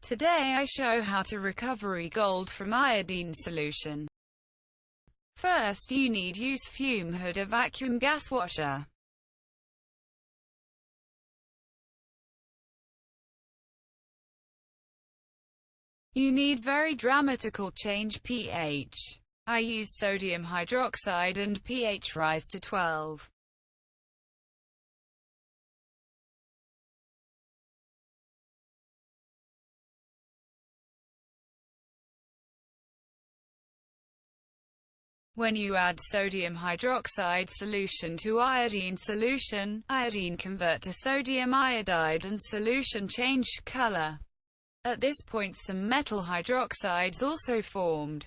Today I show how to recover gold from iodine solution. First you need use fume hood or vacuum gas washer. You need very dramatical change pH. I use sodium hydroxide and pH rise to 12. When you add sodium hydroxide solution to iodine solution, iodine convert to sodium iodide and solution change color. At this point some metal hydroxides also formed.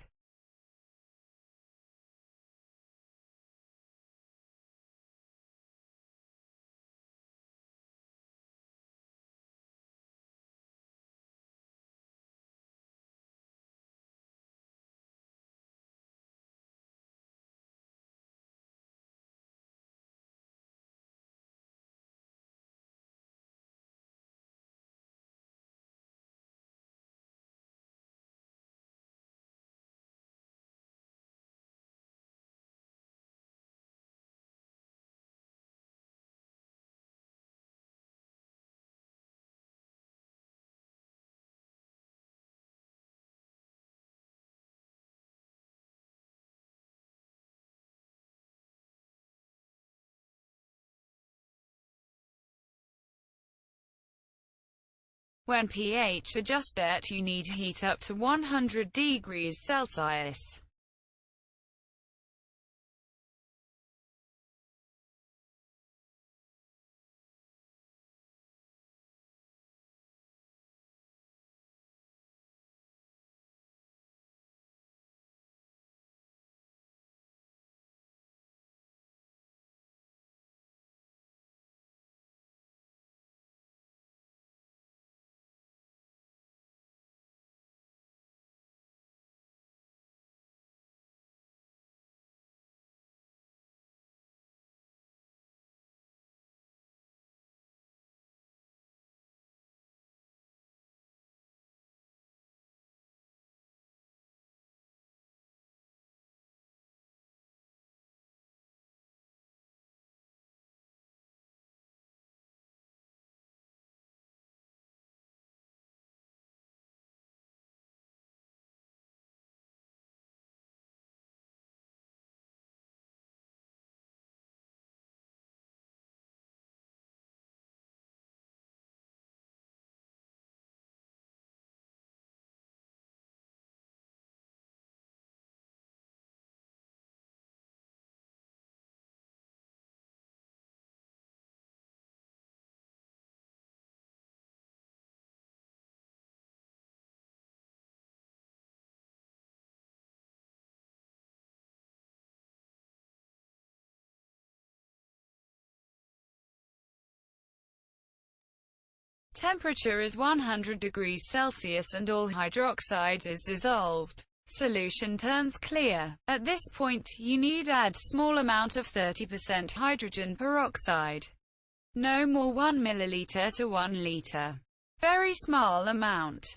When pH adjusted, you need heat up to 100 degrees Celsius. Temperature is 100 degrees Celsius and all hydroxides is dissolved. Solution turns clear. At this point, you need add small amount of 30% hydrogen peroxide. No more 1 milliliter to 1 liter. Very small amount.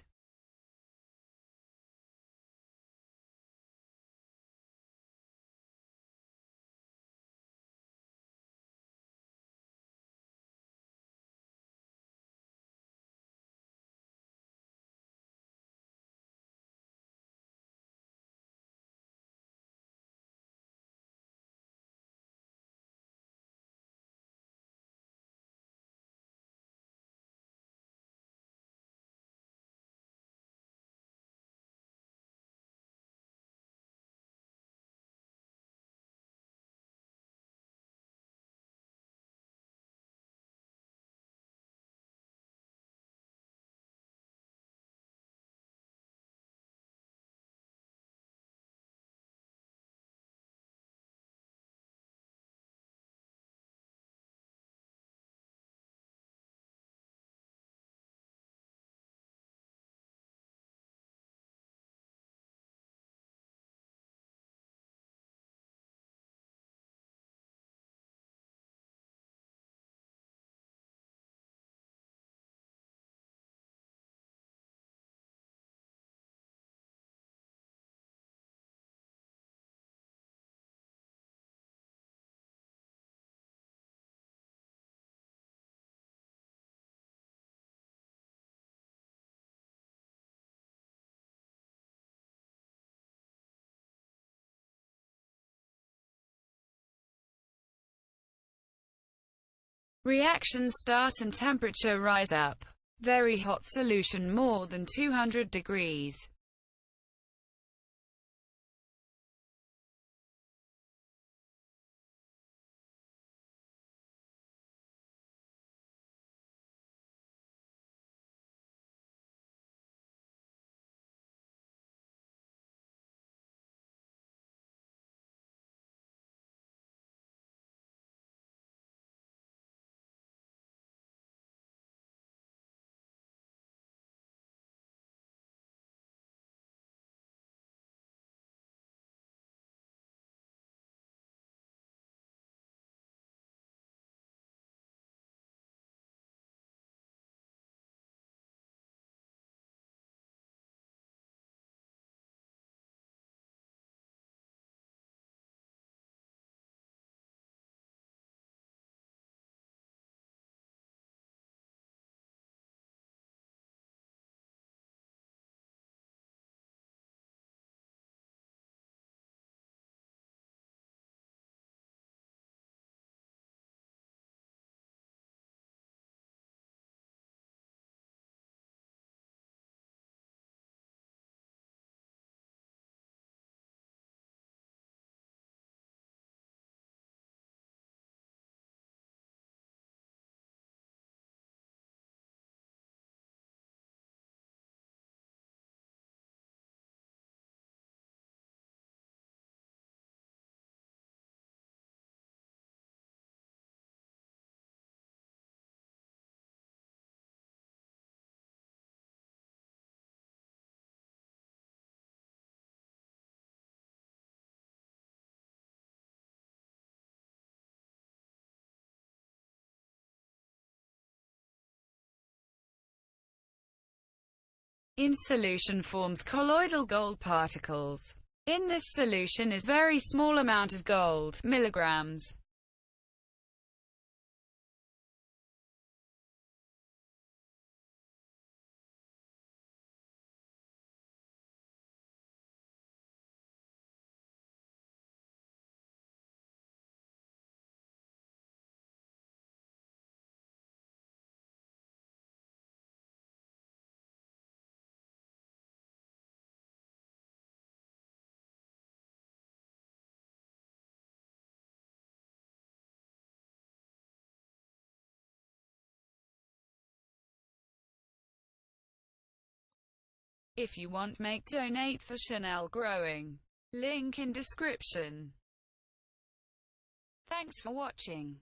Reactions start and temperature rise up. Very hot solution more than 200 degrees. In solution forms colloidal gold particles. In this solution is very small amount of gold, milligrams. If you want make donate for Chanel growing. Link in description. Thanks for watching.